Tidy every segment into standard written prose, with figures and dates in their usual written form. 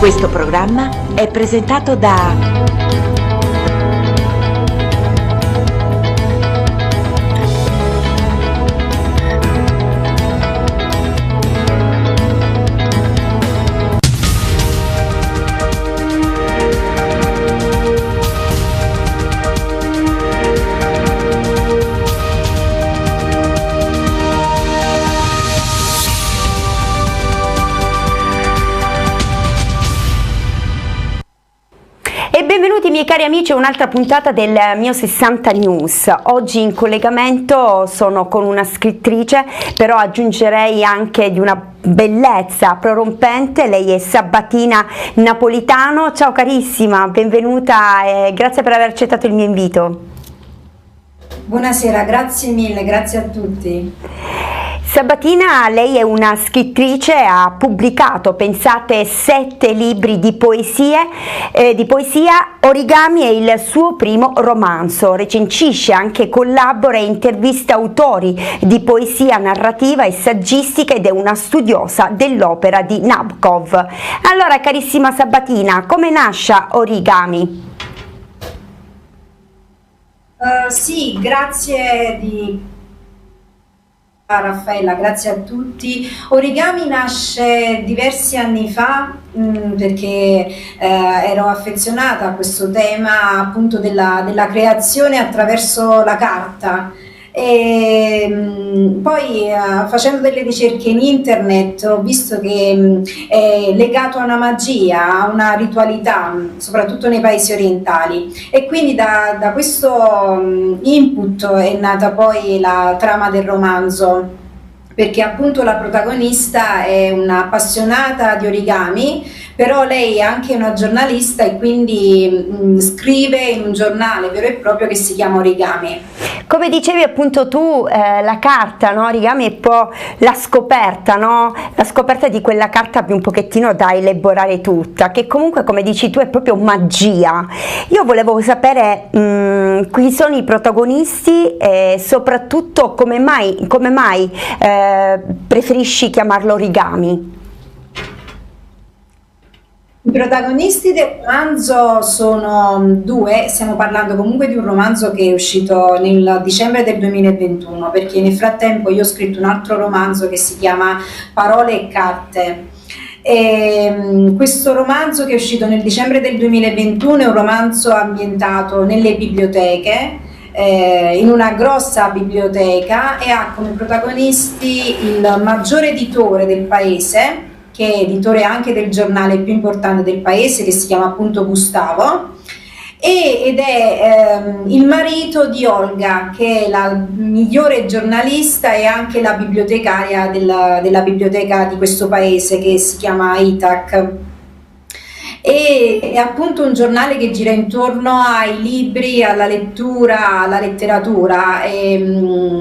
Questo programma è presentato da Benvenuti miei cari amici a un'altra puntata del mio 60 News. Oggi in collegamento sono con una scrittrice, però aggiungerei anche di una bellezza prorompente. Lei è Sabatina Napolitano. Ciao carissima, benvenuta e grazie per aver accettato il mio invito. Buonasera, grazie mille, grazie a tutti. Sabatina, lei è una scrittrice, ha pubblicato, pensate, 7 libri di poesia. Origami è il suo primo romanzo, recensisce, anche collabora e intervista autori di poesia narrativa e saggistica ed è una studiosa dell'opera di Nabokov. Allora, carissima Sabatina, come nasce Origami? Sì, grazie Raffaella, grazie a tutti. Origami nasce diversi anni fa perché ero affezionata a questo tema appunto della creazione attraverso la carta. E poi facendo delle ricerche in internet ho visto che è legato a una magia, a una ritualità, soprattutto nei paesi orientali, e quindi da questo input è nata poi la trama del romanzo, perché appunto la protagonista è un'appassionata di origami, però lei è anche una giornalista e quindi scrive in un giornale vero e proprio che si chiama Origami. Come dicevi appunto tu, la carta, no? Origami è un po' la scoperta, no? La scoperta di quella carta più un pochettino da elaborare tutta, che comunque, come dici tu, è proprio magia. Io volevo sapere chi sono i protagonisti e soprattutto come mai preferisci chiamarlo Origami? I protagonisti del romanzo sono 2, stiamo parlando comunque di un romanzo che è uscito nel dicembre del 2021, perché nel frattempo io ho scritto un altro romanzo che si chiama Parole e carte. Questo romanzo che è uscito nel dicembre del 2021 è un romanzo ambientato nelle biblioteche, in una grossa biblioteca, e ha come protagonisti il maggiore editore del paese, che è editore anche del giornale più importante del paese, che si chiama appunto Gustavo, ed è il marito di Olga, che è la migliore giornalista e anche la bibliotecaria della biblioteca di questo paese, che si chiama Itac. È appunto un giornale che gira intorno ai libri, alla lettura, alla letteratura.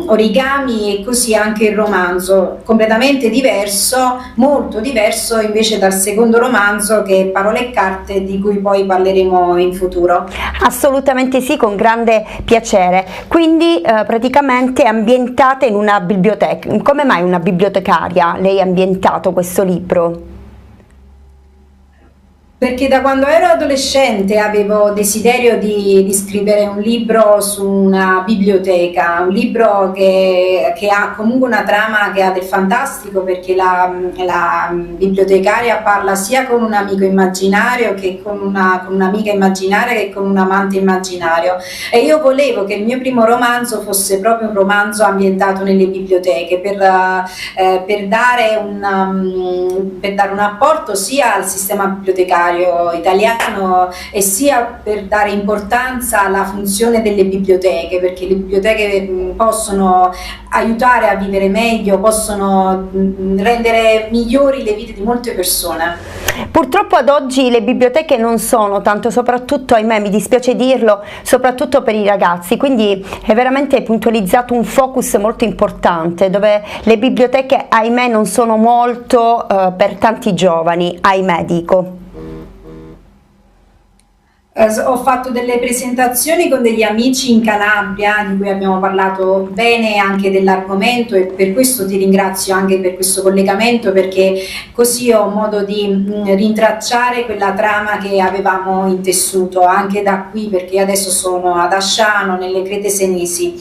Origami e così anche il romanzo, completamente diverso, molto diverso invece dal secondo romanzo, che è Parole e carte, di cui poi parleremo in futuro. Assolutamente sì, con grande piacere. Quindi praticamente è ambientata in una biblioteca. Come mai una bibliotecaria lei ha ambientato questo libro? Perché da quando ero adolescente avevo desiderio di scrivere un libro su una biblioteca, un libro che ha comunque una trama che ha del fantastico, perché la bibliotecaria parla sia con un amico immaginario che con un'amica immaginaria che con un amante immaginario, e io volevo che il mio primo romanzo fosse proprio un romanzo ambientato nelle biblioteche per dare un apporto sia al sistema bibliotecario italiano e sia per dare importanza alla funzione delle biblioteche, perché le biblioteche possono aiutare a vivere meglio, possono rendere migliori le vite di molte persone. Purtroppo ad oggi le biblioteche non sono tanto, soprattutto, ahimè, mi dispiace dirlo, soprattutto per i ragazzi, quindi è veramente puntualizzato un focus molto importante, dove le biblioteche, ahimè, non sono molto per tanti giovani, ahimè dico. Ho fatto delle presentazioni con degli amici in Calabria di cui abbiamo parlato bene anche dell'argomento, e per questo ti ringrazio anche per questo collegamento, perché così ho modo di rintracciare quella trama che avevamo intessuto anche da qui, perché adesso sono ad Asciano nelle Crete Senesi.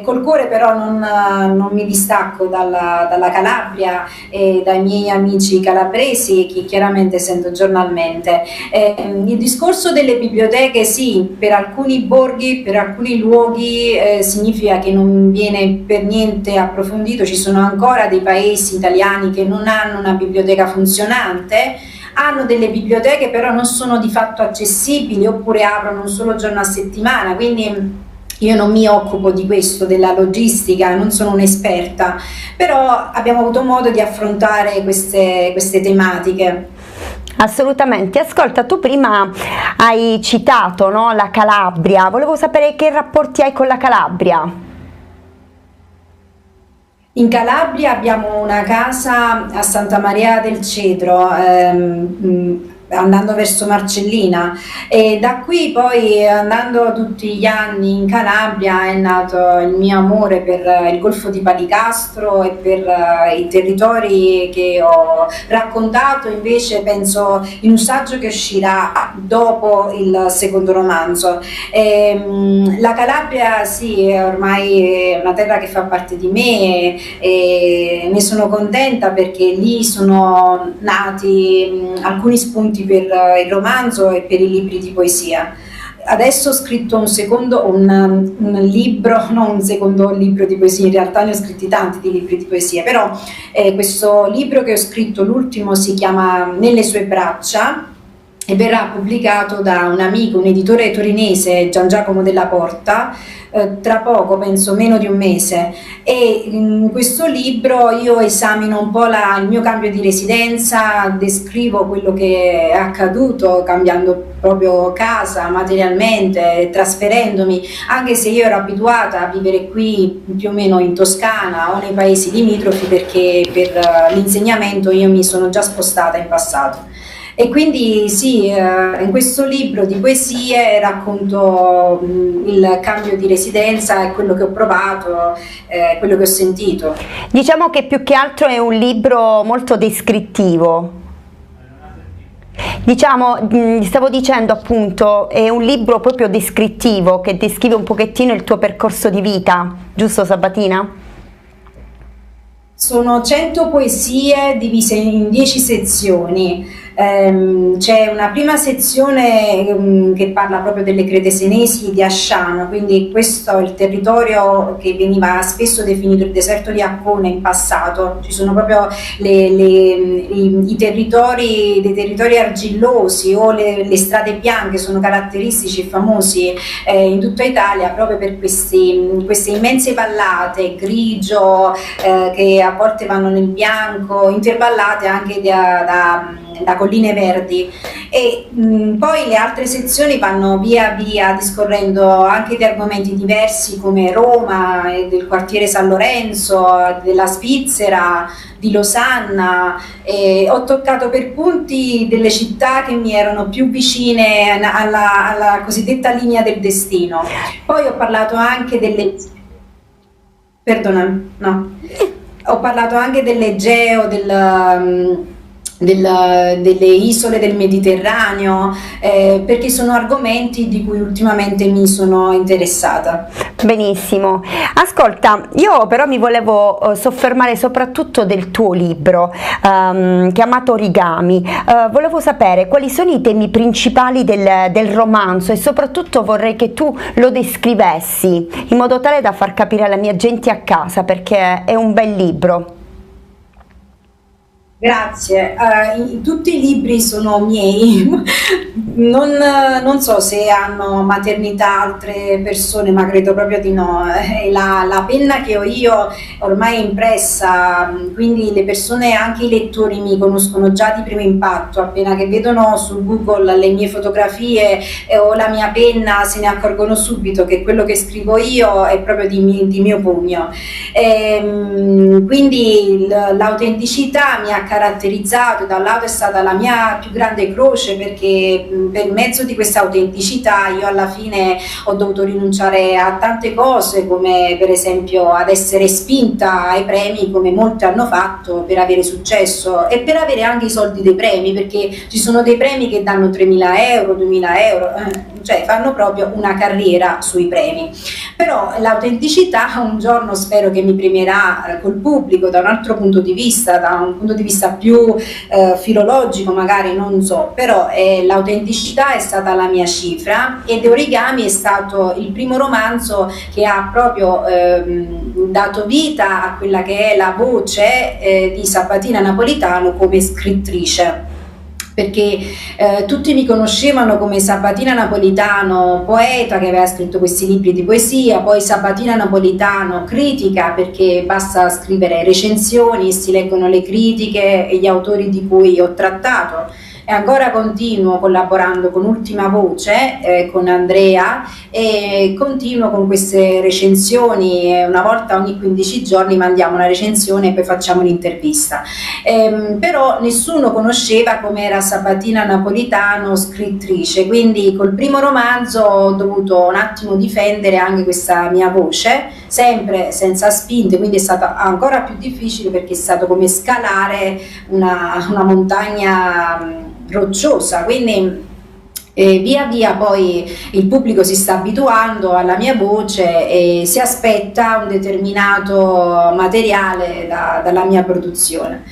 Col cuore però non mi distacco dalla Calabria e dai miei amici calabresi, che chiaramente sento giornalmente. Il discorso delle biblioteche, sì, per alcuni borghi, per alcuni luoghi significa che non viene per niente approfondito. Ci sono ancora dei paesi italiani che non hanno una biblioteca funzionante, hanno delle biblioteche però non sono di fatto accessibili, oppure aprono un solo giorno a settimana, quindi io non mi occupo di questo, della logistica, non sono un'esperta, però abbiamo avuto modo di affrontare queste tematiche. Assolutamente. Ascolta, tu prima hai citato, no, la Calabria, volevo sapere che rapporti hai con la Calabria. In Calabria abbiamo una casa a Santa Maria del Cedro, andando verso Marcellina, e da qui poi, andando tutti gli anni in Calabria, è nato il mio amore per il Golfo di Palicastro e per i territori che ho raccontato invece, penso, in un saggio che uscirà dopo il secondo romanzo. La Calabria sì, è ormai una terra che fa parte di me, e ne sono contenta perché lì sono nati alcuni spunti per il romanzo e per i libri di poesia. Adesso ho scritto un libro, non un secondo libro di poesia, in realtà ne ho scritti tanti di libri di poesia, però questo libro che ho scritto, l'ultimo, si chiama Nelle sue braccia e verrà pubblicato da un amico, un editore torinese, Gian Giacomo Della Porta, tra poco, penso meno di un mese. E in questo libro io esamino un po' il mio cambio di residenza, descrivo quello che è accaduto cambiando proprio casa materialmente, trasferendomi, anche se io ero abituata a vivere qui più o meno in Toscana o nei paesi limitrofi, perché per l'insegnamento io mi sono già spostata in passato. E quindi sì, in questo libro di poesie racconto il cambio di residenza e quello che ho provato, quello che ho sentito. Diciamo che più che altro è un libro molto descrittivo. Diciamo, stavo dicendo appunto, è un libro proprio descrittivo che descrive un pochettino il tuo percorso di vita, giusto Sabatina? Sono 100 poesie divise in 10 sezioni. C'è una prima sezione che parla proprio delle Crete Senesi di Asciano, quindi questo è il territorio che veniva spesso definito il deserto di Accone in passato. Ci sono proprio i territori, dei territori argillosi, o le strade bianche sono caratteristici e famosi in tutta Italia proprio per queste immense vallate grigio che a volte vanno nel bianco, intervallate anche da colline verdi. E poi le altre sezioni vanno via via discorrendo anche di argomenti diversi, come Roma e del quartiere San Lorenzo, della Svizzera, di Losanna. E ho toccato per punti delle città che mi erano più vicine alla cosiddetta linea del destino. Poi ho parlato anche ho parlato anche dell'Egeo, delle isole del Mediterraneo, perché sono argomenti di cui ultimamente mi sono interessata. Benissimo. Ascolta, io però mi volevo soffermare soprattutto del tuo libro chiamato Origami. Volevo sapere quali sono i temi principali del romanzo, e soprattutto vorrei che tu lo descrivessi in modo tale da far capire alla mia gente a casa, perché è un bel libro. Grazie, tutti i libri sono miei, non so se hanno maternità altre persone, ma credo proprio di no. La penna che ho io ormai è impressa, quindi le persone, anche i lettori, mi conoscono già di primo impatto. Appena che vedono su Google le mie fotografie o la mia penna, se ne accorgono subito che quello che scrivo io è proprio di mio pugno. Quindi l'autenticità mi ha caratterizzato, da un lato è stata la mia più grande croce, perché per mezzo di questa autenticità io alla fine ho dovuto rinunciare a tante cose, come per esempio ad essere spinta ai premi come molti hanno fatto per avere successo e per avere anche i soldi dei premi, perché ci sono dei premi che danno 3.000 euro, 2.000 euro, cioè fanno proprio una carriera sui premi. Però l'autenticità un giorno spero che mi premierà col pubblico da un altro punto di vista, da un punto di vista più filologico magari, non so, però l'autenticità è stata la mia cifra, ed Origami è stato il primo romanzo che ha proprio dato vita a quella che è la voce di Sabatina Napolitano come scrittrice, perché tutti mi conoscevano come Sabatina Napolitano poeta che aveva scritto questi libri di poesia, poi Sabatina Napolitano critica, perché basta scrivere recensioni e si leggono le critiche e gli autori di cui ho trattato. E ancora continuo collaborando con Ultima Voce, con Andrea, e continuo con queste recensioni, una volta ogni 15 giorni mandiamo una recensione e poi facciamo l'intervista. Però nessuno conosceva com'era Sabatina Napolitano scrittrice, quindi col primo romanzo ho dovuto un attimo difendere anche questa mia voce, sempre senza spinte, quindi è stato ancora più difficile, perché è stato come scalare una montagna rocciosa, quindi via via poi il pubblico si sta abituando alla mia voce e si aspetta un determinato materiale dalla mia produzione.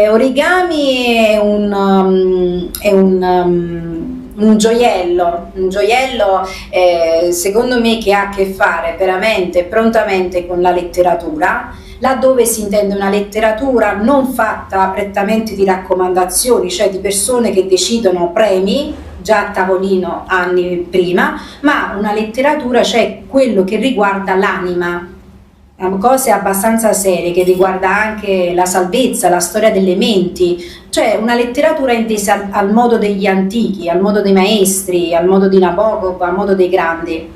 Origami è un gioiello secondo me, che ha a che fare veramente prontamente con la letteratura, laddove si intende una letteratura non fatta prettamente di raccomandazioni, cioè di persone che decidono premi già a tavolino anni prima, ma una letteratura, cioè quello che riguarda l'anima, cose abbastanza serie, che riguarda anche la salvezza, la storia delle menti, cioè una letteratura intesa al modo degli antichi, al modo dei maestri, al modo di Nabokov, al modo dei grandi.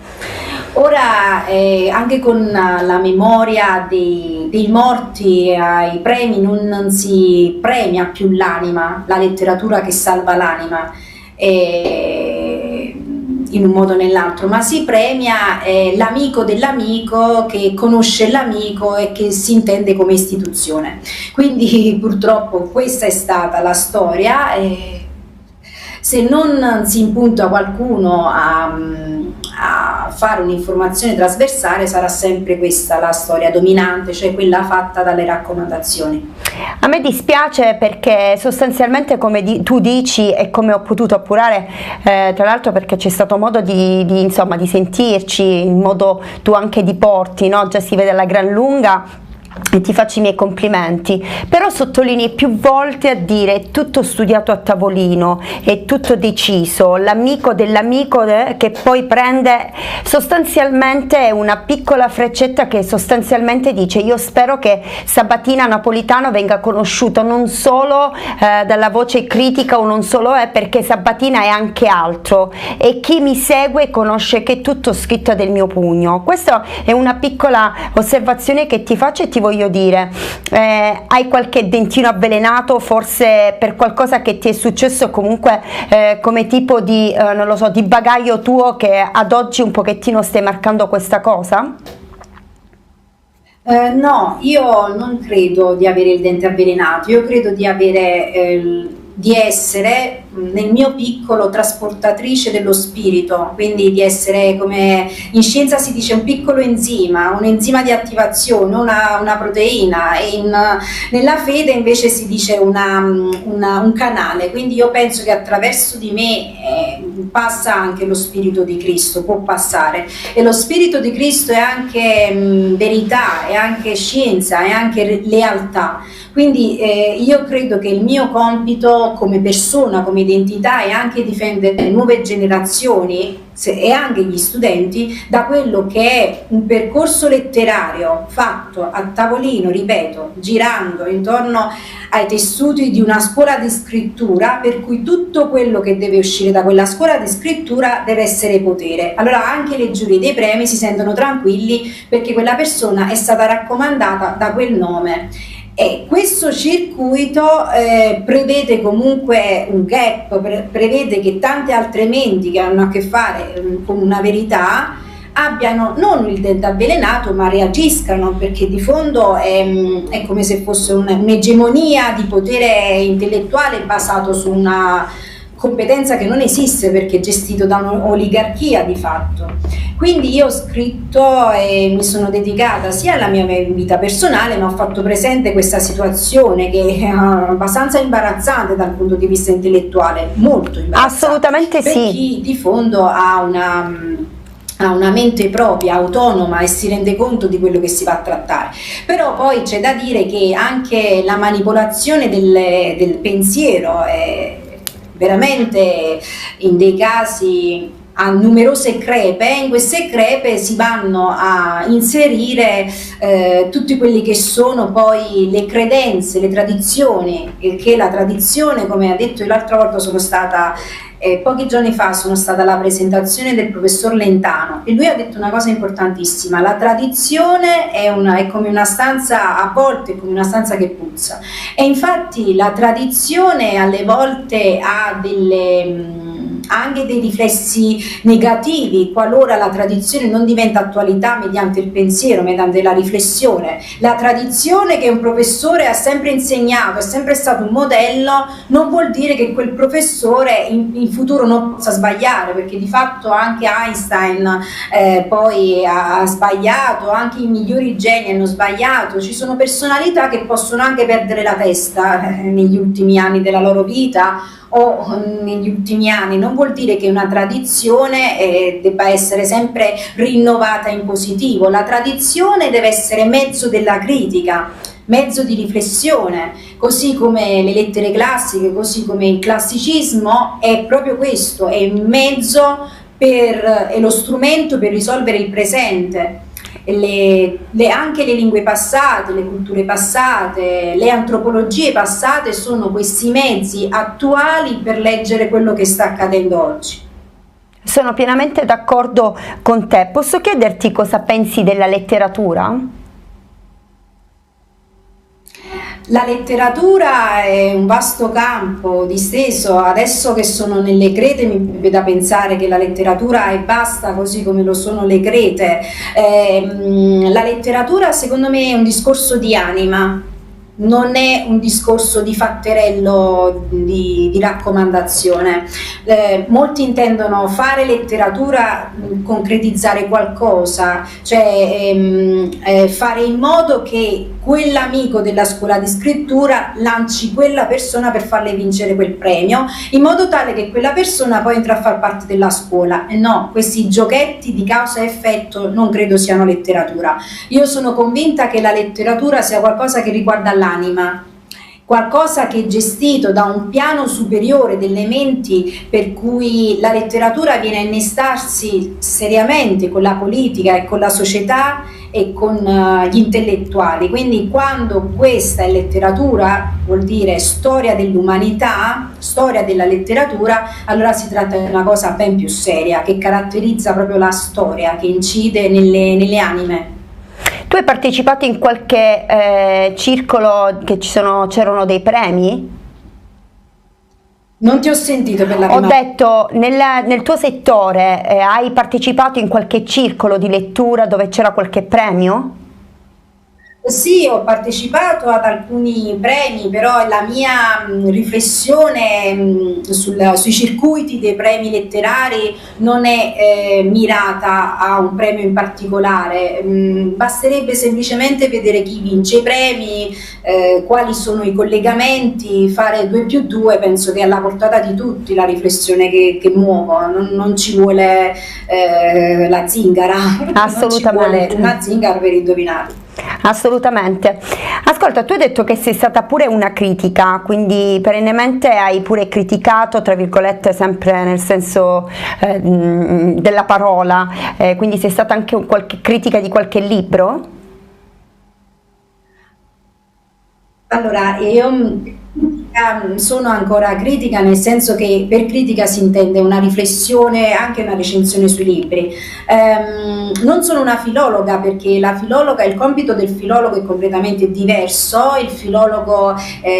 Ora anche con la memoria dei morti ai premi non si premia più l'anima, la letteratura che salva l'anima in un modo o nell'altro, ma si premia l'amico dell'amico che conosce l'amico e che si intende come istituzione. Quindi purtroppo questa è stata la storia. Se non si impunta qualcuno a fare un'informazione trasversale, sarà sempre questa la storia dominante, cioè quella fatta dalle raccomandazioni. A me dispiace, perché sostanzialmente, come tu dici e come ho potuto appurare, tra l'altro perché c'è stato modo di sentirci, il modo tu anche di porti, no? Già si vede alla gran lunga. E ti faccio i miei complimenti, però sottolinei più volte a dire è tutto studiato a tavolino, è tutto deciso, l'amico dell'amico che poi prende sostanzialmente una piccola freccetta che sostanzialmente dice: io spero che Sabatina Napolitano venga conosciuta non solo dalla voce critica, o non solo perché Sabatina è anche altro, e chi mi segue conosce che è tutto scritto del mio pugno. Questa è una piccola osservazione che ti faccio, e ti voglio dire, hai qualche dentino avvelenato forse per qualcosa che ti è successo, comunque come tipo di non lo so, di bagaglio tuo, che ad oggi un pochettino stai marcando questa cosa? No, io non credo di avere il dente avvelenato, io credo di essere nel mio piccolo trasportatrice dello spirito, quindi di essere, come in scienza si dice, un piccolo enzima, un enzima di attivazione, una proteina, e nella fede invece si dice un canale. Quindi io penso che attraverso di me passa anche lo spirito di Cristo, può passare, e lo spirito di Cristo è anche verità, è anche scienza, è anche lealtà. Quindi io credo che il mio compito come persona, come identità, è anche difendere le nuove generazioni e anche gli studenti da quello che è un percorso letterario fatto a tavolino, ripeto, girando intorno ai tessuti di una scuola di scrittura, per cui tutto quello che deve uscire da quella scuola di scrittura deve essere potere. Allora anche le giurie dei premi si sentono tranquilli, perché quella persona è stata raccomandata da quel nome. E questo circuito prevede comunque un gap, prevede che tante altre menti che hanno a che fare con una verità abbiano non il dente avvelenato, ma reagiscano, perché di fondo è come se fosse un'egemonia di potere intellettuale basato su una competenza che non esiste, perché è gestito da un'oligarchia di fatto. Quindi io ho scritto e mi sono dedicata sia alla mia vita personale, ma ho fatto presente questa situazione che è abbastanza imbarazzante dal punto di vista intellettuale, molto imbarazzante. Assolutamente per sì. chi di fondo ha una mente propria, autonoma, e si rende conto di quello che si va a trattare. Però poi c'è da dire che anche la manipolazione del pensiero è veramente, in dei casi, a numerose crepe. In queste crepe si vanno a inserire tutti quelli che sono poi le credenze, le tradizioni, che la tradizione, come ha detto l'altra volta, sono stata pochi giorni fa sono stata alla presentazione del professor Lentano e lui ha detto una cosa importantissima: la tradizione è come una stanza, a volte è come una stanza che puzza, e infatti la tradizione alle volte ha anche dei riflessi negativi qualora la tradizione non diventa attualità mediante il pensiero, mediante la riflessione. La tradizione che un professore ha sempre insegnato, è sempre stato un modello, non vuol dire che quel professore in futuro non possa sbagliare, perché di fatto anche Einstein poi ha sbagliato, anche i migliori geni hanno sbagliato. Ci sono personalità che possono anche perdere la testa negli ultimi anni della loro vita o negli ultimi anni. Non vuol dire che una tradizione debba essere sempre rinnovata in positivo. La tradizione deve essere mezzo della critica, mezzo di riflessione, così come le lettere classiche, così come il classicismo è proprio questo, è il mezzo è lo strumento per risolvere il presente. Anche le lingue passate, le culture passate, le antropologie passate sono questi mezzi attuali per leggere quello che sta accadendo oggi. Sono pienamente d'accordo con te. Posso chiederti cosa pensi della letteratura? La letteratura è un vasto campo disteso. Adesso che sono nelle crete mi viene da pensare che la letteratura è vasta, così come lo sono le crete. La letteratura secondo me è un discorso di anima, non è un discorso di fatterello, di raccomandazione. Molti intendono fare letteratura, concretizzare qualcosa, cioè fare in modo che quell'amico della scuola di scrittura lanci quella persona per farle vincere quel premio, in modo tale che quella persona poi entra a far parte della scuola. E no, questi giochetti di causa e effetto non credo siano letteratura. Io sono convinta che la letteratura sia qualcosa che riguarda l'anima, qualcosa che è gestito da un piano superiore delle menti, per cui la letteratura viene a innestarsi seriamente con la politica e con la società e con gli intellettuali. Quindi quando questa è letteratura, vuol dire storia dell'umanità, storia della letteratura, allora si tratta di una cosa ben più seria, che caratterizza proprio la storia, che incide nelle anime. Tu hai partecipato in qualche circolo che c'erano dei premi? Non ti ho sentito per la prima. Ho detto, nel tuo settore hai partecipato in qualche circolo di lettura dove c'era qualche premio? Sì, ho partecipato ad alcuni premi, però la mia riflessione sui circuiti dei premi letterari non è mirata a un premio in particolare. Basterebbe semplicemente vedere chi vince i premi, quali sono i collegamenti, fare 2 più 2, penso che è alla portata di tutti la riflessione che muovo, non ci vuole la zingara, assolutamente. Non ci vuole una zingara per indovinare. Assolutamente. Ascolta, tu hai detto che sei stata pure una critica, quindi perennemente hai pure criticato, tra virgolette, sempre nel senso della parola, quindi sei stata anche qualche critica di qualche libro? Allora, io sono ancora critica, nel senso che per critica si intende una riflessione, anche una recensione sui libri. Non sono una filologa, perché il compito del filologo è completamente diverso. Il filologo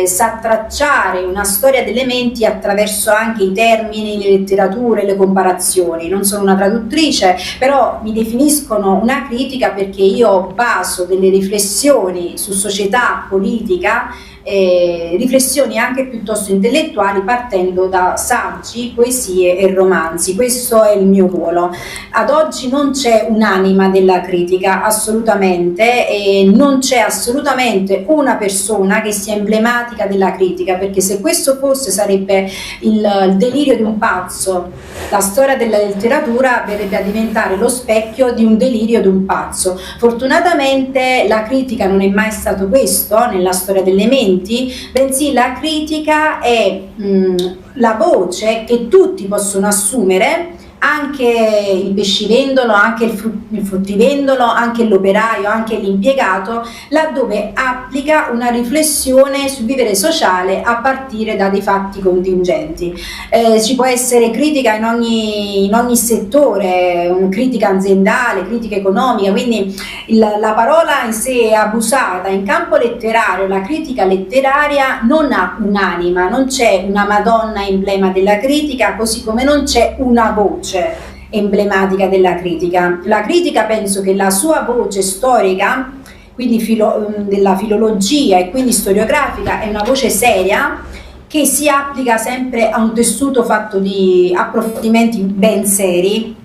sa tracciare una storia delle menti attraverso anche i termini, le letterature, le comparazioni. Non sono una traduttrice, però mi definiscono una critica perché io baso delle riflessioni su società, politica, riflessioni anche piuttosto intellettuali, partendo da saggi, poesie e romanzi. Questo è il mio ruolo. Ad oggi non c'è un'anima della critica, assolutamente, e non c'è assolutamente una persona che sia emblematica della critica, perché se questo fosse sarebbe il delirio di un pazzo. La storia della letteratura verrebbe a diventare lo specchio di un delirio di un pazzo. Fortunatamente la critica non è mai stato questo nella storia delle menti, bensì la critica è la voce che tutti possono assumere, anche il pescivendolo, anche il fruttivendolo, anche l'operaio, anche l'impiegato, laddove applica una riflessione sul vivere sociale a partire da dei fatti contingenti. Ci può essere critica in ogni settore, critica aziendale, critica economica, quindi la parola in sé è abusata. In campo letterario la critica letteraria non ha un'anima, non c'è una Madonna emblema della critica, così come non c'è una voce emblematica della critica. La critica, penso che la sua voce storica, quindi della filologia e quindi storiografica, è una voce seria che si applica sempre a un tessuto fatto di approfondimenti ben seri,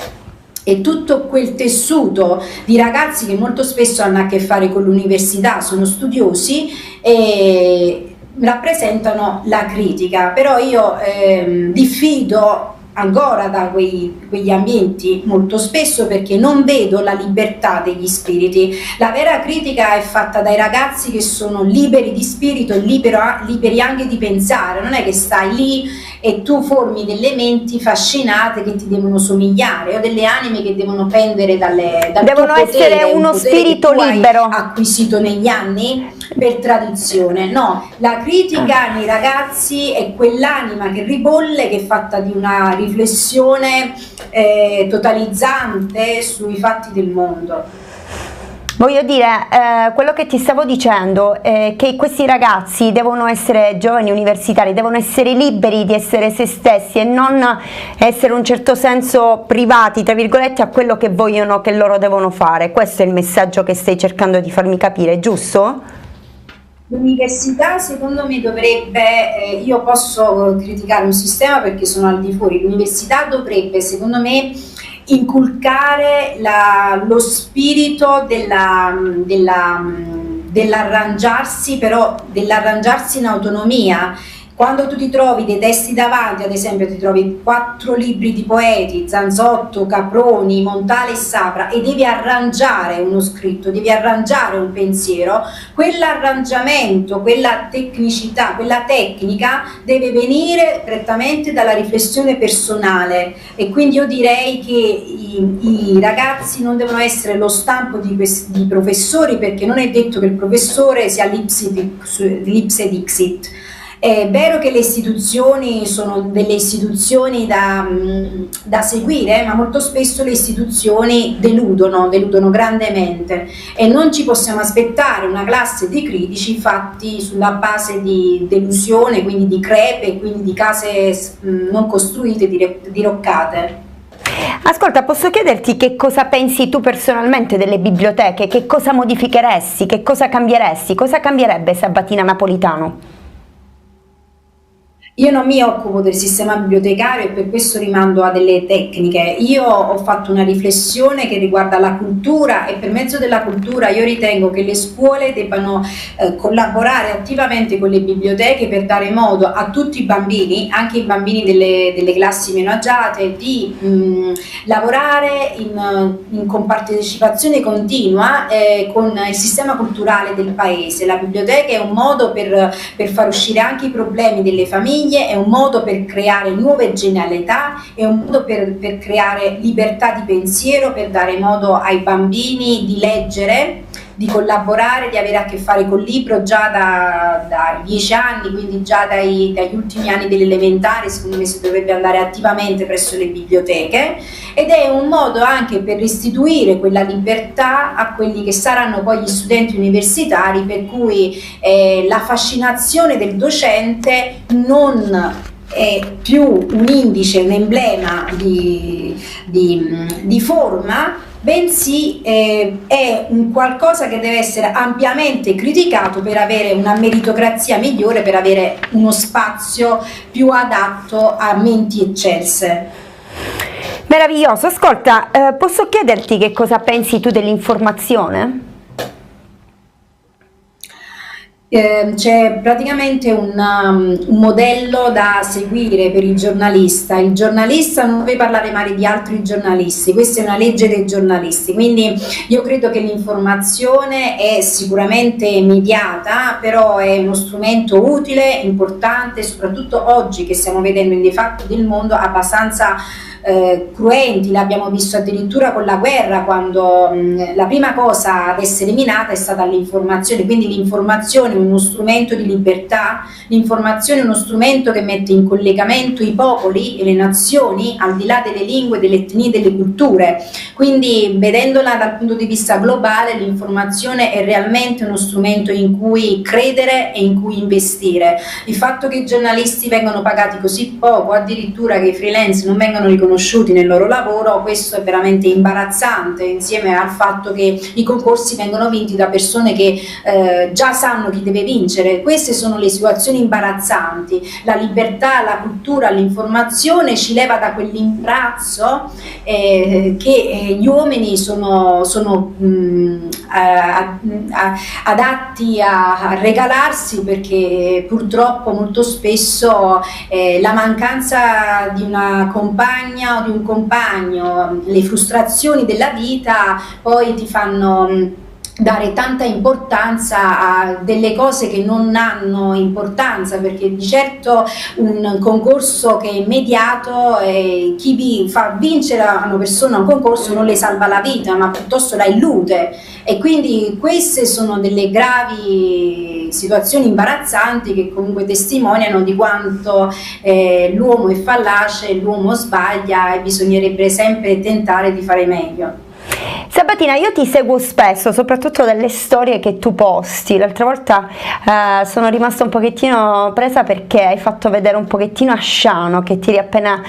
e tutto quel tessuto di ragazzi che molto spesso hanno a che fare con l'università, sono studiosi e rappresentano la critica. Però io diffido ancora da quegli ambienti molto spesso, perché non vedo la libertà degli spiriti. La vera critica è fatta dai ragazzi che sono liberi di spirito e liberi anche di pensare. Non è che stai lì e tu formi delle menti fascinate che ti devono somigliare, o delle anime che devono pendere dal devono tuo essere potere, uno spirito libero acquisito negli anni per tradizione. No, la critica nei ragazzi è quell'anima che ribolle, che è fatta di una riflessione totalizzante sui fatti del mondo. Voglio dire, quello che ti stavo dicendo è che questi ragazzi devono essere giovani universitari, devono essere liberi di essere se stessi e non essere in un certo senso privati, tra virgolette, a quello che vogliono, che loro devono fare. Questo è il messaggio che stai cercando di farmi capire, giusto? L'università secondo me dovrebbe, io posso criticare un sistema perché sono al di fuori, l'università dovrebbe secondo me inculcare lo spirito dell'arrangiarsi, però dell'arrangiarsi in autonomia. Quando tu ti trovi dei testi davanti, ad esempio ti trovi 4 libri di poeti, Zanzotto, Caproni, Montale e Sapra, e devi arrangiare uno scritto, devi arrangiare un pensiero, quell'arrangiamento, quella tecnicità, quella tecnica deve venire prettamente dalla riflessione personale. E quindi io direi che i ragazzi non devono essere lo stampo di professori, perché non è detto che il professore sia l'ipse dixit. È vero che le istituzioni sono delle istituzioni da seguire, ma molto spesso le istituzioni deludono grandemente, e non ci possiamo aspettare una classe di critici fatti sulla base di delusione, quindi di crepe, quindi di case non costruite, diroccate. Ascolta, posso chiederti che cosa pensi tu personalmente delle biblioteche? Che cosa modificheresti? Che cosa cambieresti? Cosa cambierebbe Sabatina Napolitano? Io non mi occupo del sistema bibliotecario e per questo rimando a delle tecniche. Io ho fatto una riflessione che riguarda la cultura, e per mezzo della cultura io ritengo che le scuole debbano collaborare attivamente con le biblioteche per dare modo a tutti i bambini, anche i bambini delle classi meno agiate, di lavorare in compartecipazione continua con il sistema culturale del paese. La biblioteca è un modo per far uscire anche i problemi delle famiglie, è un modo per creare nuove genialità, è un modo per creare libertà di pensiero, per dare modo ai bambini di leggere di collaborare, di avere a che fare col libro già dai 10 anni, quindi già dagli ultimi anni dell'elementare. Secondo me si dovrebbe andare attivamente presso le biblioteche, ed è un modo anche per restituire quella libertà a quelli che saranno poi gli studenti universitari, per cui la fascinazione del docente non è più un indice, un emblema di forma, bensì è un qualcosa che deve essere ampiamente criticato per avere una meritocrazia migliore, per avere uno spazio più adatto a menti eccelse. Meraviglioso. Ascolta, posso chiederti che cosa pensi tu dell'informazione? C'è praticamente un modello da seguire per il giornalista. Il giornalista non deve parlare male di altri giornalisti, questa è una legge dei giornalisti, quindi io credo che l'informazione è sicuramente immediata, però è uno strumento utile, importante, soprattutto oggi che stiamo vedendo dei fatti del mondo abbastanza cruenti. L'abbiamo visto addirittura con la guerra, quando la prima cosa ad essere minata è stata l'informazione. Quindi l'informazione è uno strumento di libertà, l'informazione è uno strumento che mette in collegamento i popoli e le nazioni al di là delle lingue, delle etnie, delle culture. Quindi vedendola dal punto di vista globale, l'informazione è realmente uno strumento in cui credere e in cui investire. Il fatto che i giornalisti vengano pagati così poco, addirittura che i freelance non vengano riconosciuti nel loro lavoro, questo è veramente imbarazzante, insieme al fatto che i concorsi vengono vinti da persone che già sanno chi deve vincere. Queste sono le situazioni imbarazzanti. La libertà, la cultura, l'informazione ci leva da quell'imbarazzo che gli uomini sono adatti a regalarsi, perché purtroppo molto spesso la mancanza di una compagna o di un compagno, le frustrazioni della vita poi ti fanno dare tanta importanza a delle cose che non hanno importanza, perché di certo un concorso che è immediato, chi fa vincere a una persona un concorso non le salva la vita, ma piuttosto la illude, e quindi queste sono delle gravi situazioni imbarazzanti che comunque testimoniano di quanto l'uomo è fallace, l'uomo sbaglia e bisognerebbe sempre tentare di fare meglio. Sabatina, io ti seguo spesso, soprattutto dalle storie che tu posti. L'altra volta sono rimasta un pochettino presa perché hai fatto vedere un pochettino Asciano, che ti eri appena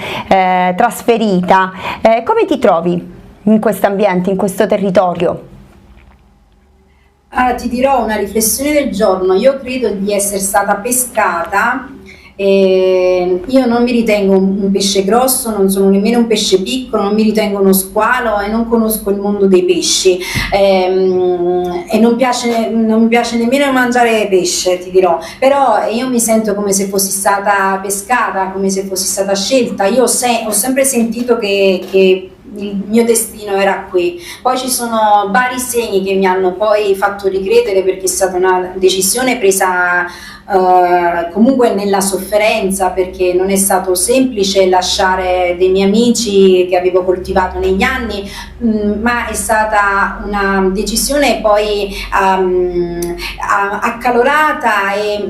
trasferita. Come ti trovi in questo ambiente, in questo territorio? Allora, ti dirò una riflessione del giorno. Io credo di essere stata pescata. Io non mi ritengo un pesce grosso, non sono nemmeno un pesce piccolo, non mi ritengo uno squalo e non conosco il mondo dei pesci, e non mi piace nemmeno mangiare pesce, ti dirò, però io mi sento come se fossi stata pescata, come se fossi stata scelta. Io ho sempre sentito che il mio destino era qui. Poi ci sono vari segni che mi hanno poi fatto ricredere, perché è stata una decisione presa comunque nella sofferenza, perché non è stato semplice lasciare dei miei amici che avevo coltivato negli anni, ma è stata una decisione poi accalorata e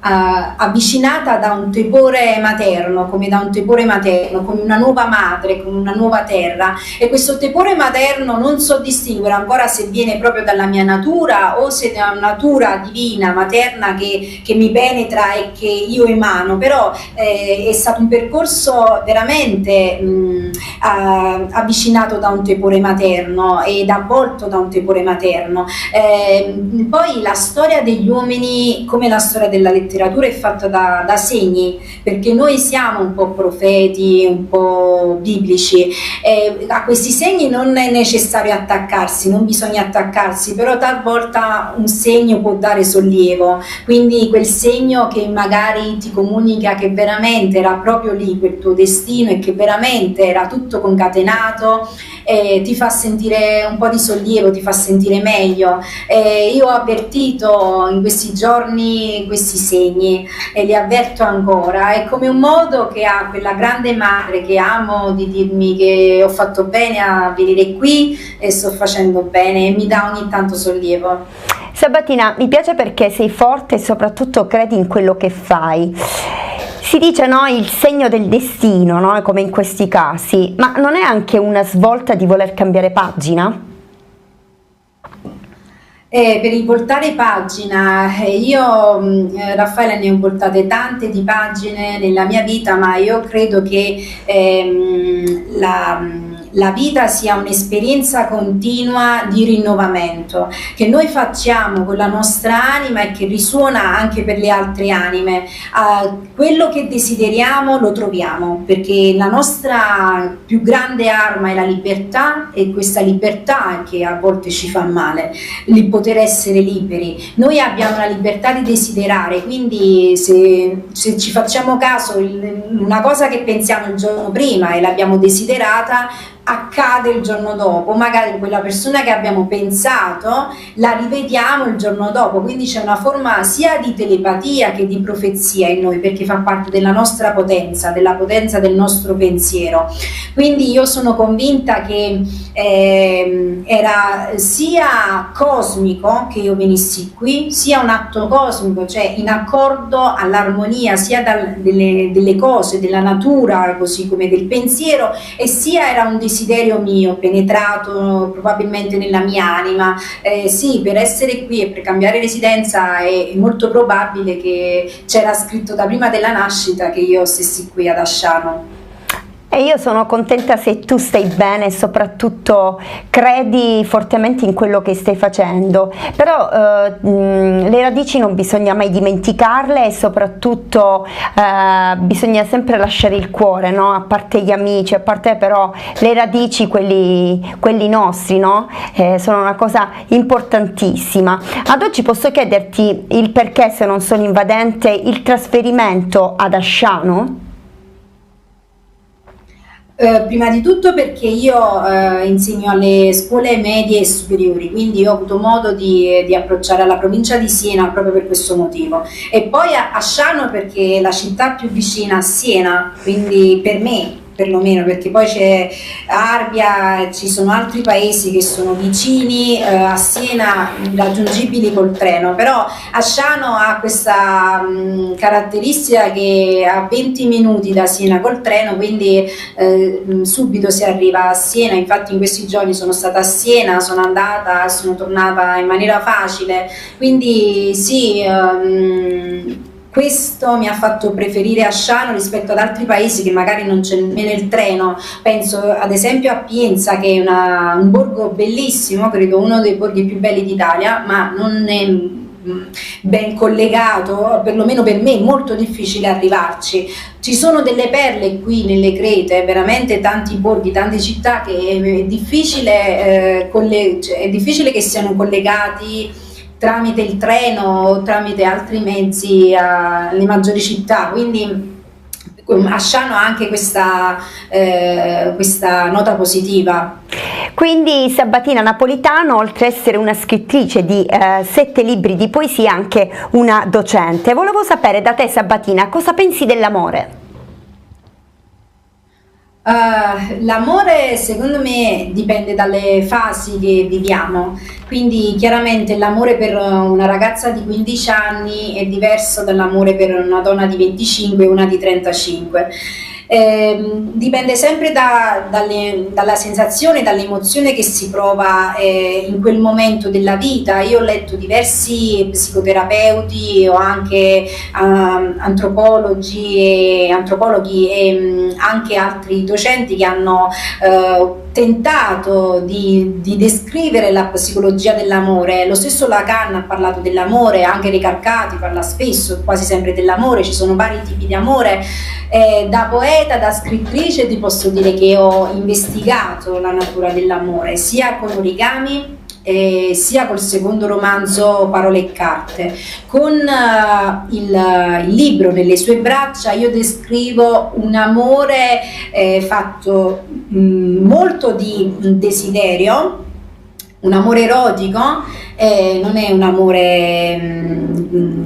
avvicinata da un tepore materno, come una nuova madre, come una nuova terra. E questo tepore materno non so distinguere ancora se viene proprio dalla mia natura o se è una natura divina, materna, che mi penetra e che io emano, però è stato un percorso veramente avvicinato da un tepore materno ed avvolto da un tepore materno. Poi la storia degli uomini, come la storia della letteratura, è fatta da segni, perché noi siamo un po' profeti, un po' biblici, a questi segni non è necessario attaccarsi, non bisogna attaccarsi, però talvolta un segno può dare sollievo, quindi quel segno che magari ti comunica che veramente era proprio lì quel tuo destino e che veramente era tutto concatenato, ti fa sentire un po' di sollievo, ti fa sentire meglio. Io ho avvertito in questi giorni questi segni e li avverto ancora. È come un modo che ha quella grande madre che amo di dirmi che ho fatto bene a venire qui e sto facendo bene, e mi dà ogni tanto sollievo. Sabatina, mi piace perché sei forte e soprattutto credi in quello che fai. Si dice, no, il segno del destino, no? Come in questi casi, ma non è anche una svolta di voler cambiare pagina? Per il voltare pagina, io Raffaella ne ho voltate tante di pagine nella mia vita, ma io credo che la vita sia un'esperienza continua di rinnovamento che noi facciamo con la nostra anima e che risuona anche per le altre anime. Quello che desideriamo lo troviamo, perché la nostra più grande arma è la libertà, e questa libertà che a volte ci fa male, il poter essere liberi. Noi abbiamo la libertà di desiderare, quindi se ci facciamo caso, una cosa che pensiamo il giorno prima e l'abbiamo desiderata, accade il giorno dopo, magari quella persona che abbiamo pensato la rivediamo il giorno dopo, quindi c'è una forma sia di telepatia che di profezia in noi, perché fa parte della nostra potenza, della potenza del nostro pensiero. Quindi io sono convinta che era sia cosmico che io venissi qui, sia un atto cosmico, cioè in accordo all'armonia sia delle cose, della natura, così come del pensiero, e sia era un desiderio mio penetrato probabilmente nella mia anima. Sì, per essere qui e per cambiare residenza è molto probabile che c'era scritto da prima della nascita che io stessi qui ad Asciano. E io sono contenta se tu stai bene e soprattutto credi fortemente in quello che stai facendo, però le radici non bisogna mai dimenticarle, e soprattutto bisogna sempre lasciare il cuore, no? A parte gli amici, a parte però le radici, quelli nostri, no? Sono una cosa importantissima. Ad oggi posso chiederti il perché, se non sono invadente, il trasferimento ad Asciano? Prima di tutto perché io insegno alle scuole medie e superiori, quindi ho avuto modo di approcciare alla provincia di Siena proprio per questo motivo, e poi a Asciano perché è la città più vicina a Siena, quindi per me perlomeno, perché poi c'è Arbia, ci sono altri paesi che sono vicini a Siena, raggiungibili col treno, però Asciano ha questa caratteristica che a 20 minuti da Siena col treno, quindi subito si arriva a Siena. Infatti in questi giorni sono stata a Siena, sono andata e sono tornata in maniera facile, quindi sì, questo mi ha fatto preferire Asciano rispetto ad altri paesi che magari non c'è nemmeno il treno. Penso ad esempio a Pienza, che è un borgo bellissimo, credo uno dei borghi più belli d'Italia, ma non è ben collegato, perlomeno per me è molto difficile arrivarci. Ci sono delle perle qui nelle Crete, veramente tanti borghi, tante città che è difficile che siano collegati tramite il treno o tramite altri mezzi alle maggiori città, quindi Asciano ha anche questa nota positiva. Quindi Sabatina Napolitano, oltre ad essere una scrittrice di 7 libri di poesia, è anche una docente. Volevo sapere da te, Sabatina, cosa pensi dell'amore? L'amore secondo me dipende dalle fasi che viviamo, quindi chiaramente l'amore per una ragazza di 15 anni è diverso dall'amore per una donna di 25 e una di 35. Dipende sempre dalla sensazione, dall'emozione che si prova in quel momento della vita. Io ho letto diversi psicoterapeuti o anche antropologhi e anche altri docenti che hanno tentato di descrivere la psicologia dell'amore. Lo stesso Lacan ha parlato dell'amore, anche Recalcati parla spesso, quasi sempre dell'amore. Ci sono vari tipi di amore. Da poeta, da scrittrice ti posso dire che ho investigato la natura dell'amore sia con Origami sia col secondo romanzo Parole e carte. Con il libro nelle sue braccia io descrivo un amore fatto molto di desiderio, un amore erotico, non è un amore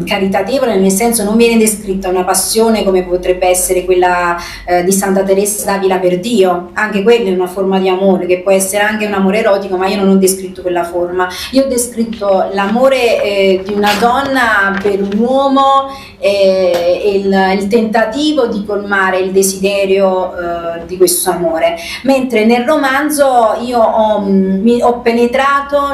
caritatevole, nel senso non viene descritta una passione come potrebbe essere quella di Santa Teresa d'Avila per Dio. Anche quella è una forma di amore, che può essere anche un amore erotico, ma io non ho descritto quella forma. Io ho descritto l'amore di una donna per un uomo e il tentativo di colmare il desiderio di questo amore, mentre nel romanzo io ho penetrato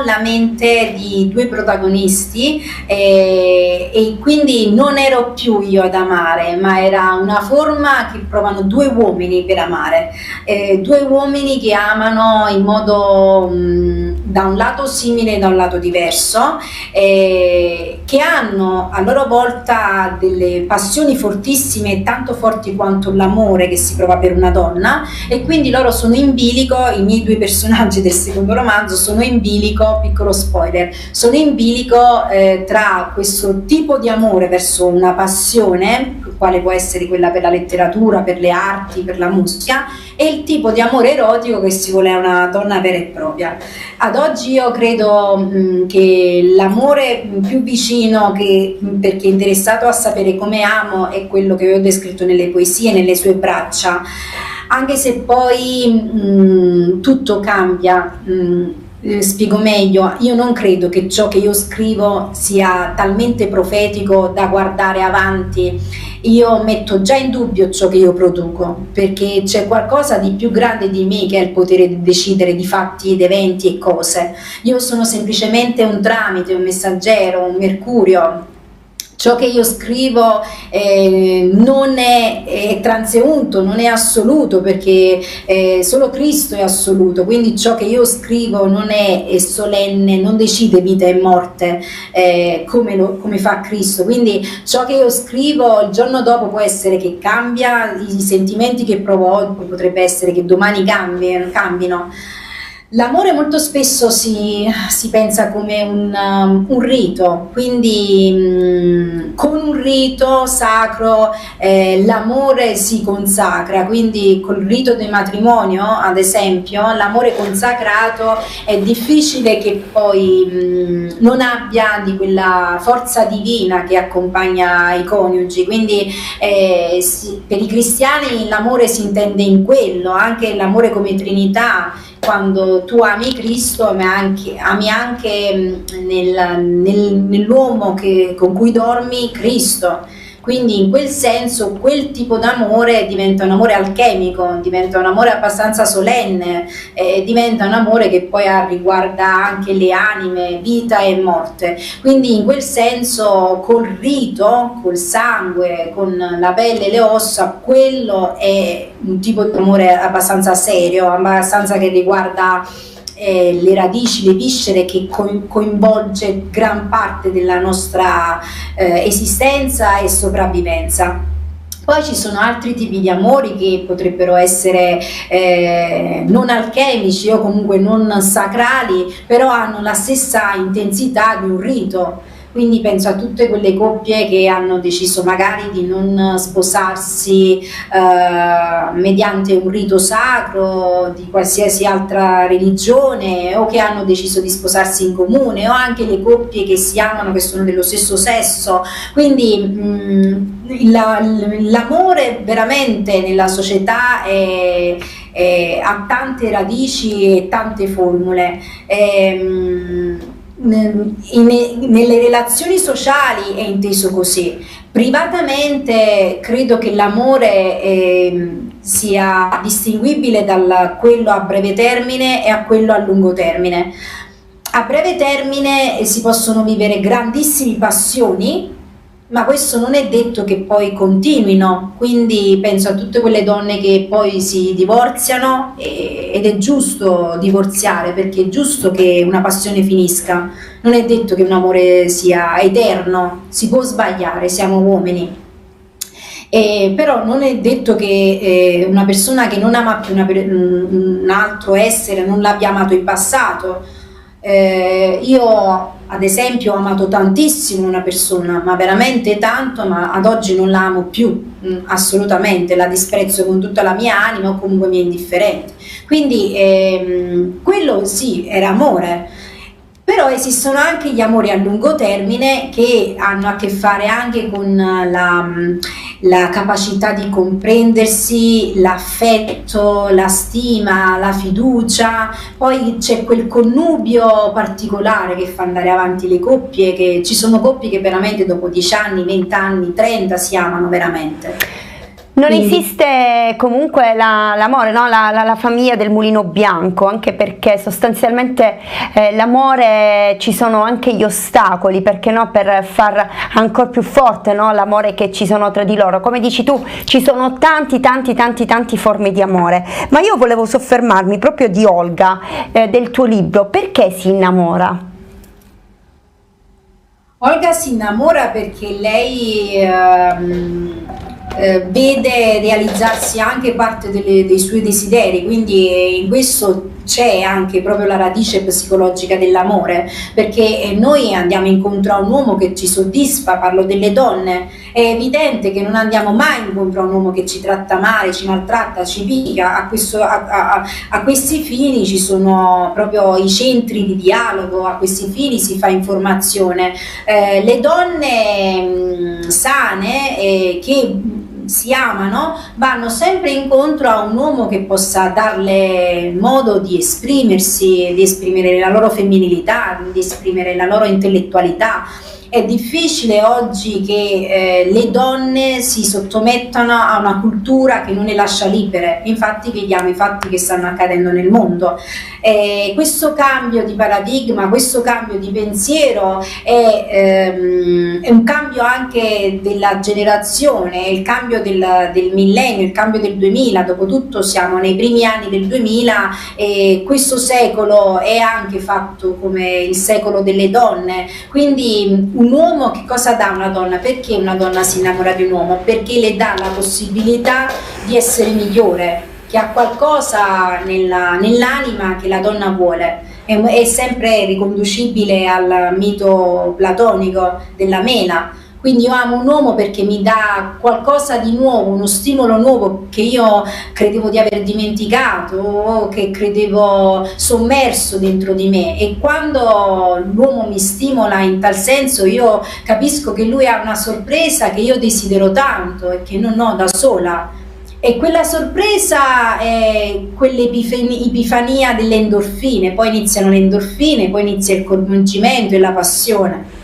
la mente di due protagonisti e quindi non ero più io ad amare, ma era una forma che provano due uomini per amare, due uomini che amano in modo da un lato simile e da un lato diverso, che hanno a loro volta delle passioni fortissime, tanto forti quanto l'amore che si prova per una donna, e quindi loro sono in bilico. I miei due personaggi del secondo romanzo sono in bilico, piccolo spoiler, sono in bilico tra questo tipo di amore verso una passione, quale può essere quella per la letteratura, per le arti, per la musica, e il tipo di amore erotico che si vuole una donna vera e propria. Ad oggi io credo che l'amore più vicino, per chi è interessato a sapere come amo, è quello che ho descritto nelle poesie, nelle sue braccia, anche se poi tutto cambia. Spiego meglio, io non credo che ciò che io scrivo sia talmente profetico da guardare avanti. Io metto già in dubbio ciò che io produco, perché c'è qualcosa di più grande di me che ha il potere di decidere di fatti ed eventi e cose. Io sono semplicemente un tramite, un messaggero, un mercurio. Ciò che io scrivo non è transeunto, non è assoluto, perché solo Cristo è assoluto, quindi ciò che io scrivo non è solenne, non decide vita e morte come fa Cristo. Quindi ciò che io scrivo il giorno dopo può essere che cambia, i sentimenti che provo oggi potrebbe essere che domani cambino. L'amore molto spesso si pensa come un rito, quindi con un rito sacro l'amore si consacra, quindi col rito del matrimonio, ad esempio, l'amore consacrato è difficile che poi non abbia di quella forza divina che accompagna i coniugi, quindi per i cristiani l'amore si intende in quello, anche l'amore come Trinità. Quando tu ami Cristo, ami anche nell'uomo con cui dormi Cristo. Quindi in quel senso quel tipo d'amore diventa un amore alchemico, diventa un amore abbastanza solenne, diventa un amore che poi riguarda anche le anime, vita e morte. Quindi in quel senso col rito, col sangue, con la pelle e le ossa, quello è un tipo di amore abbastanza serio, abbastanza che riguarda le radici, le viscere, che coinvolge gran parte della nostra esistenza e sopravvivenza. Poi ci sono altri tipi di amori che potrebbero essere non alchemici o comunque non sacrali, però hanno la stessa intensità di un rito. Quindi penso a tutte quelle coppie che hanno deciso magari di non sposarsi mediante un rito sacro di qualsiasi altra religione, o che hanno deciso di sposarsi in comune, o anche le coppie che si amano, che sono dello stesso sesso. Quindi l'amore veramente nella società ha tante radici e tante formule. Nelle relazioni sociali è inteso così. Privatamente credo che l'amore sia distinguibile da quello a breve termine e a quello a lungo termine. A breve termine si possono vivere grandissime passioni, ma questo non è detto che poi continuino, quindi penso a tutte quelle donne che poi si divorziano, ed è giusto divorziare, perché è giusto che una passione finisca, non è detto che un amore sia eterno, si può sbagliare, siamo uomini. Però non è detto che una persona che non ama più un altro essere non l'abbia amato in passato. Io ad esempio ho amato tantissimo una persona, ma veramente tanto, ma ad oggi non la amo più, assolutamente, la disprezzo con tutta la mia anima o comunque mi è indifferente. Quindi quello sì, era amore. Però esistono anche gli amori a lungo termine che hanno a che fare anche con la capacità di comprendersi, l'affetto, la stima, la fiducia. Poi c'è quel connubio particolare che fa andare avanti le coppie, che ci sono coppie che veramente dopo 10 anni, 20 anni, 30 si amano veramente. Non Quindi esiste comunque l'amore, no? La famiglia del mulino bianco, anche perché sostanzialmente l'amore, ci sono anche gli ostacoli, perché no? Per far ancora più forte, no? L'amore che ci sono tra di loro. Come dici tu, ci sono tanti forme di amore, ma io volevo soffermarmi proprio di Olga, del tuo libro. Perché si innamora? Olga si innamora perché lei vede realizzarsi anche parte dei suoi desideri, quindi in questo c'è anche proprio la radice psicologica dell'amore, perché noi andiamo incontro a un uomo che ci soddisfa, parlo delle donne, è evidente che non andiamo mai incontro a un uomo che ci tratta male, ci maltratta, ci picchia. A questi fini ci sono proprio i centri di dialogo, a questi fini si fa informazione. Le donne sane che si amano vanno sempre incontro a un uomo che possa darle modo di esprimersi, di esprimere la loro femminilità, di esprimere la loro intellettualità. È difficile oggi che le donne si sottomettano a una cultura che non le lascia libere, infatti vediamo i fatti che stanno accadendo nel mondo. Questo cambio di paradigma, questo cambio di pensiero è un cambio anche della generazione, è il cambio del millennio, il cambio del 2000, dopotutto siamo nei primi anni del 2000 e questo secolo è anche fatto come il secolo delle donne, quindi un uomo che cosa dà a una donna? Perché una donna si innamora di un uomo? Perché le dà la possibilità di essere migliore, che ha qualcosa nell'anima che la donna vuole. È sempre riconducibile al mito platonico della mela. Quindi io amo un uomo perché mi dà qualcosa di nuovo, uno stimolo nuovo che io credevo di aver dimenticato o che credevo sommerso dentro di me, e quando l'uomo mi stimola in tal senso io capisco che lui ha una sorpresa che io desidero tanto e che non ho da sola. E quella sorpresa è quell'epifania delle endorfine, poi iniziano le endorfine, poi inizia il coinvolgimento e la passione,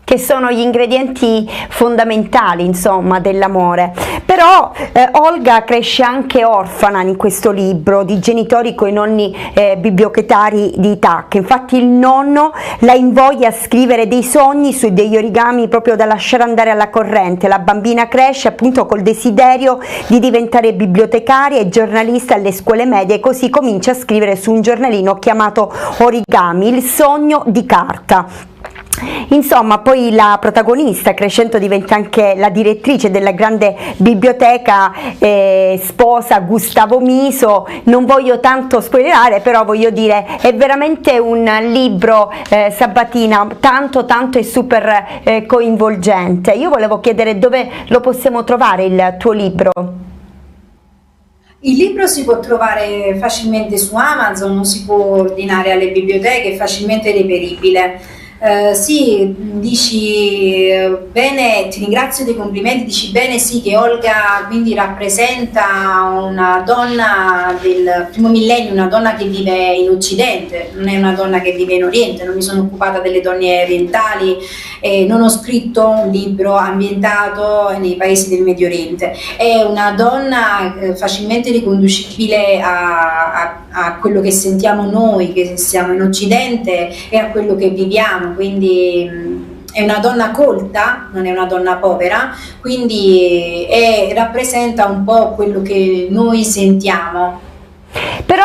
che sono gli ingredienti fondamentali, insomma, dell'amore. Però Olga cresce anche orfana in questo libro, di genitori coi nonni bibliotecari di Ithaca. Infatti il nonno la invoglia a scrivere dei sogni su degli origami proprio da lasciare andare alla corrente. La bambina cresce appunto col desiderio di diventare bibliotecaria e giornalista alle scuole medie, e così comincia a scrivere su un giornalino chiamato Origami, il sogno di carta. Insomma, poi la protagonista crescendo diventa anche la direttrice della grande biblioteca, sposa Gustavo Miso. Non voglio tanto spoilerare, però voglio dire, è veramente un libro, Sabatina, tanto e super coinvolgente. Io volevo chiedere dove lo possiamo trovare il tuo libro. Il libro si può trovare facilmente su Amazon, si può ordinare alle biblioteche, è facilmente reperibile. Sì, dici bene, ti ringrazio dei complimenti, dici bene, sì, che Olga quindi rappresenta una donna del primo millennio, una donna che vive in Occidente, non è una donna che vive in Oriente. Non mi sono occupata delle donne orientali, non ho scritto un libro ambientato nei paesi del Medio Oriente. È una donna facilmente riconducibile a quello che sentiamo noi che siamo in Occidente e a quello che viviamo, quindi è una donna colta, non è una donna povera, quindi rappresenta un po' quello che noi sentiamo. Però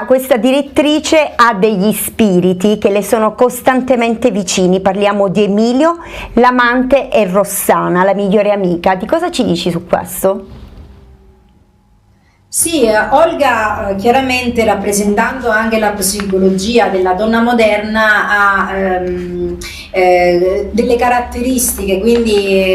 questa direttrice ha degli spiriti che le sono costantemente vicini. Parliamo di Emilio, l'amante, e Rossana, la migliore amica. Di cosa ci dici su questo? Sì, Olga, chiaramente rappresentando anche la psicologia della donna moderna, ha delle caratteristiche quindi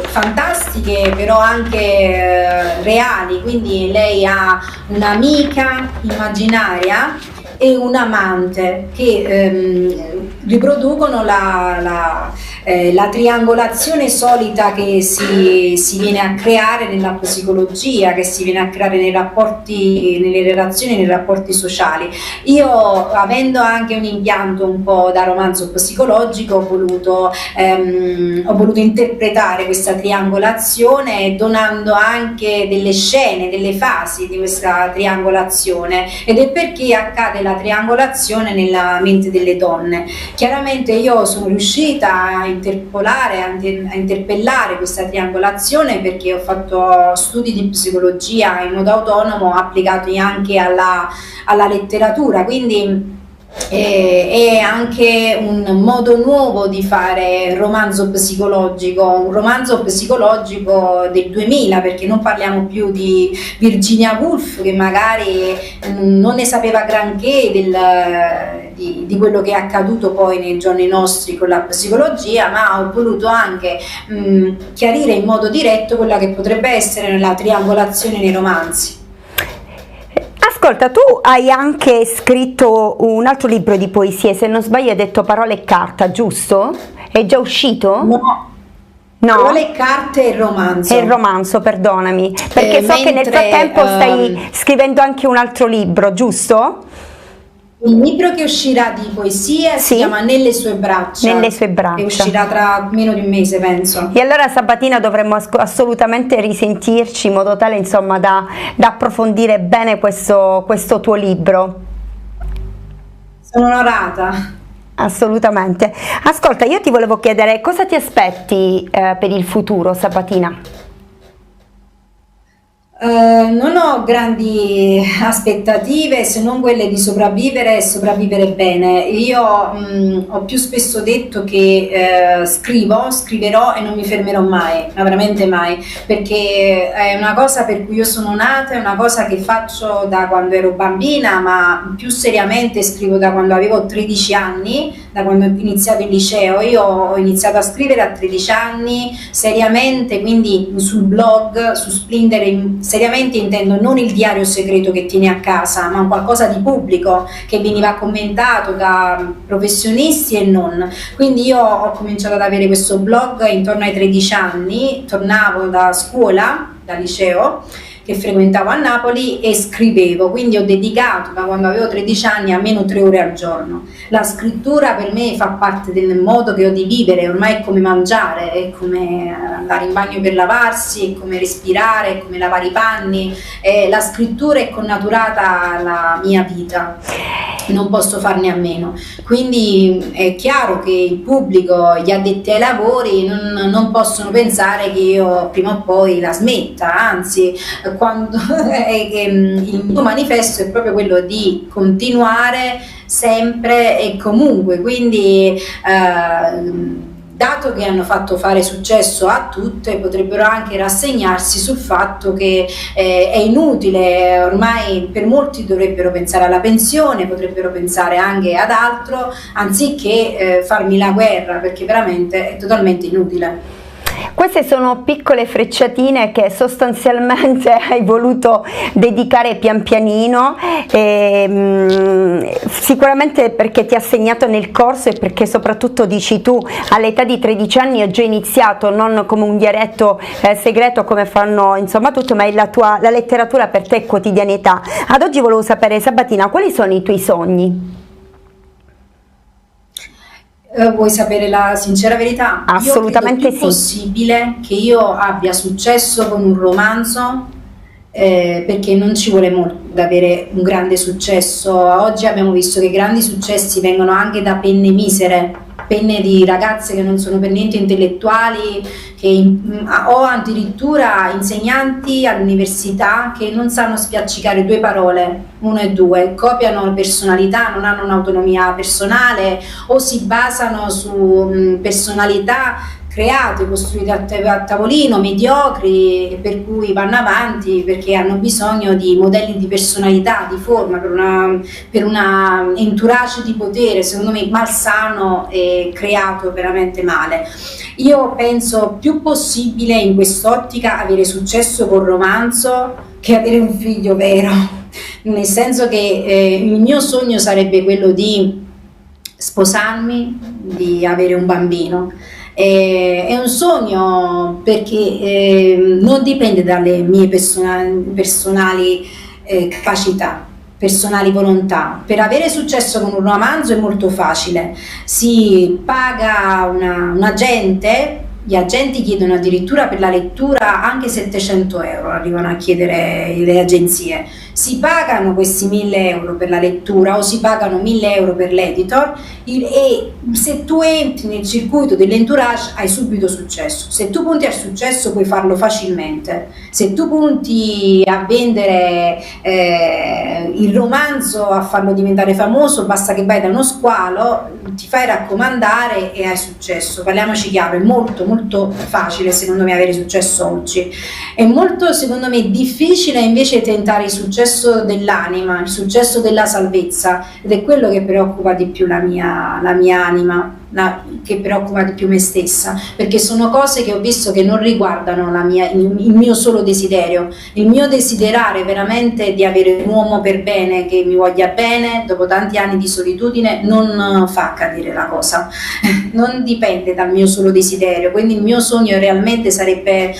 fantastiche, però anche reali. Quindi lei ha un'amica immaginaria e un amante che riproducono la triangolazione solita che si viene a creare nella psicologia, che si viene a creare nei rapporti, nelle relazioni, nei rapporti sociali. Io, avendo anche un impianto un po' da romanzo psicologico, ho voluto interpretare questa triangolazione donando anche delle scene, delle fasi di questa triangolazione, ed è perché accade la triangolazione nella mente delle donne. Chiaramente io sono riuscita a interpellare questa triangolazione perché ho fatto studi di psicologia in modo autonomo applicati anche alla letteratura, quindi è anche un modo nuovo di fare un romanzo psicologico del 2000, perché non parliamo più di Virginia Woolf, che magari non ne sapeva granché di quello che è accaduto poi nei giorni nostri con la psicologia, ma ho voluto anche chiarire in modo diretto quella che potrebbe essere la triangolazione nei romanzi. Ascolta, tu hai anche scritto un altro libro di poesie, se non sbaglio hai detto Parole e carta, giusto? È già uscito? No. No? Parole, carte e romanzo. È il romanzo, perdonami, perché so che nel frattempo stai scrivendo anche un altro libro, giusto? Il libro che uscirà di poesie si chiama Nelle sue braccia. Nelle sue braccia. E uscirà tra meno di un mese, penso. E allora Sabatina dovremmo assolutamente risentirci in modo tale, insomma, da approfondire bene questo tuo libro. Sono onorata. Assolutamente. Ascolta, io ti volevo chiedere cosa ti aspetti per il futuro, Sabatina? Non ho grandi aspettative se non quelle di sopravvivere e sopravvivere bene. Io ho più spesso detto che scriverò e non mi fermerò mai, ma veramente mai, perché è una cosa per cui io sono nata, è una cosa che faccio da quando ero bambina, ma più seriamente scrivo da quando avevo 13 anni, da quando ho iniziato il liceo. Io ho iniziato a scrivere a 13 anni, seriamente, quindi sul blog, su Splendere. Seriamente intendo non il diario segreto che tieni a casa, ma un qualcosa di pubblico che veniva commentato da professionisti e non. Quindi io ho cominciato ad avere questo blog intorno ai 13 anni, tornavo da scuola, da liceo, che frequentavo a Napoli, e scrivevo, quindi ho dedicato da quando avevo 13 anni almeno 3 ore al giorno. La scrittura per me fa parte del modo che ho di vivere, ormai è come mangiare, è come andare in bagno per lavarsi, è come respirare, è come lavare i panni, la scrittura è connaturata alla mia vita, non posso farne a meno. Quindi è chiaro che il pubblico, gli addetti ai lavori non possono pensare che io prima o poi la smetta, anzi il mio manifesto è proprio quello di continuare sempre e comunque, quindi dato che hanno fatto fare successo a tutte, potrebbero anche rassegnarsi sul fatto che è inutile, ormai per molti dovrebbero pensare alla pensione, potrebbero pensare anche ad altro, anziché farmi la guerra, perché veramente è totalmente inutile. Queste sono piccole frecciatine che sostanzialmente hai voluto dedicare pian pianino, sicuramente perché ti ha segnato nel corso e perché soprattutto, dici tu, all'età di 13 anni ho già iniziato, non come un diaretto segreto come fanno insomma tutto, ma la letteratura per te è quotidianità. Ad oggi volevo sapere, Sabatina, quali sono i tuoi sogni? Vuoi sapere la sincera verità? Assolutamente io credo più possibile che io abbia successo con un romanzo, perché non ci vuole molto ad avere un grande successo. Oggi abbiamo visto che grandi successi vengono anche da penne misere, penne di ragazze che non sono per niente intellettuali, o addirittura insegnanti all'università che non sanno spiaccicare 2 parole, 1 e 2, copiano personalità, non hanno un'autonomia personale o si basano su personalità create, costruite a tavolino, mediocri, per cui vanno avanti perché hanno bisogno di modelli di personalità, di forma, per una entourage di potere, secondo me malsano e creato veramente male. Io penso più possibile in quest'ottica avere successo col romanzo che avere un figlio vero, nel senso che il mio sogno sarebbe quello di sposarmi, di avere un bambino. È un sogno perché non dipende dalle mie personali capacità, personali volontà. Per avere successo con un romanzo è molto facile, si paga un agente. Gli agenti chiedono addirittura per la lettura anche 700 euro, arrivano a chiedere le agenzie. Si pagano questi 1000 euro per la lettura o si pagano 1000 euro per l'editor e se tu entri nel circuito dell'entourage hai subito successo. Se tu punti al successo puoi farlo facilmente. Se tu punti a vendere il romanzo, a farlo diventare famoso, basta che vai da uno squalo, ti fai raccomandare e hai successo. Parliamoci chiaro, è molto facile secondo me avere successo oggi. È molto secondo me difficile invece tentare il successo dell'anima, il successo della salvezza, ed è quello che preoccupa di più la mia anima, che preoccupa di più me stessa, perché sono cose che ho visto che non riguardano il mio solo desiderio. Il mio desiderare veramente di avere un uomo per bene, che mi voglia bene, dopo tanti anni di solitudine, non fa accadere la cosa, non dipende dal mio solo desiderio. Quindi il mio sogno realmente sarebbe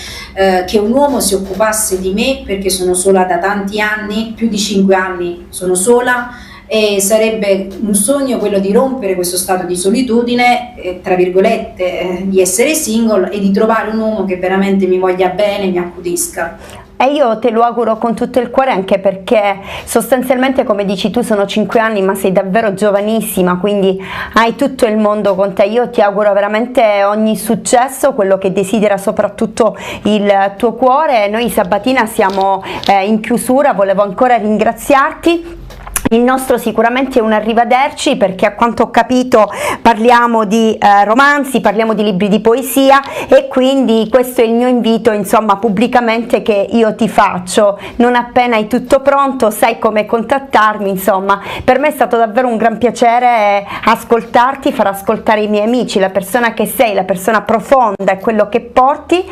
che un uomo si occupasse di me, perché sono sola da tanti anni, più di 5 anni sono sola, e sarebbe un sogno quello di rompere questo stato di solitudine, tra virgolette, di essere single e di trovare un uomo che veramente mi voglia bene, mi accudisca. E io te lo auguro con tutto il cuore, anche perché sostanzialmente, come dici tu, sono 5 anni ma sei davvero giovanissima, quindi hai tutto il mondo con te. Io ti auguro veramente ogni successo, quello che desidera soprattutto il tuo cuore. Noi Sabatina siamo in chiusura, volevo ancora ringraziarti. Il nostro sicuramente è un arrivederci, perché a quanto ho capito parliamo di romanzi, parliamo di libri di poesia, e quindi questo è il mio invito, insomma, pubblicamente, che io ti faccio. Non appena hai tutto pronto sai come contattarmi. Insomma, per me è stato davvero un gran piacere ascoltarti, far ascoltare i miei amici la persona che sei, la persona profonda e quello che porti.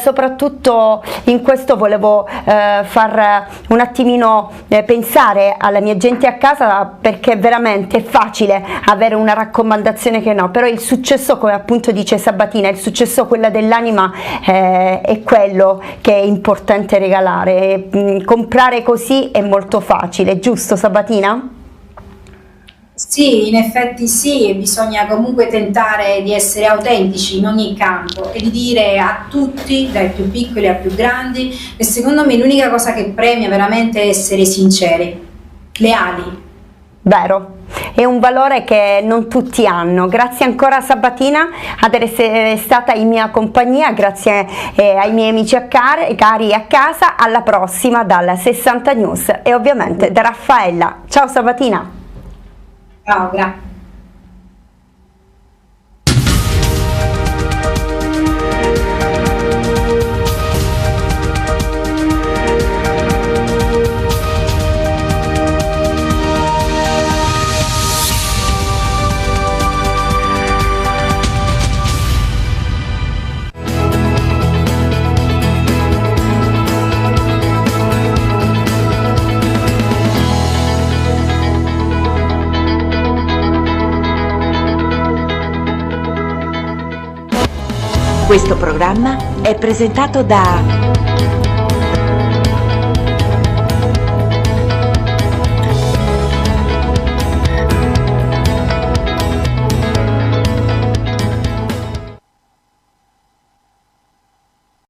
Soprattutto in questo volevo far un attimino pensare alla mia gente a casa, perché veramente è facile avere una raccomandazione che no, però il successo, come appunto dice Sabatina, il successo, quella dell'anima, è quello che è importante regalare. Comprare così è molto facile, giusto Sabatina? Sì, in effetti sì, e bisogna comunque tentare di essere autentici in ogni campo e di dire a tutti, dai più piccoli ai più grandi, e secondo me l'unica cosa che premia veramente è essere sinceri, leali. Vero, è un valore che non tutti hanno. Grazie ancora Sabatina ad essere stata in mia compagnia, grazie ai miei amici cari a casa. Alla prossima dalla 60 News e ovviamente da Raffaella. Ciao Sabatina. Ciao, grazie. Questo programma è presentato da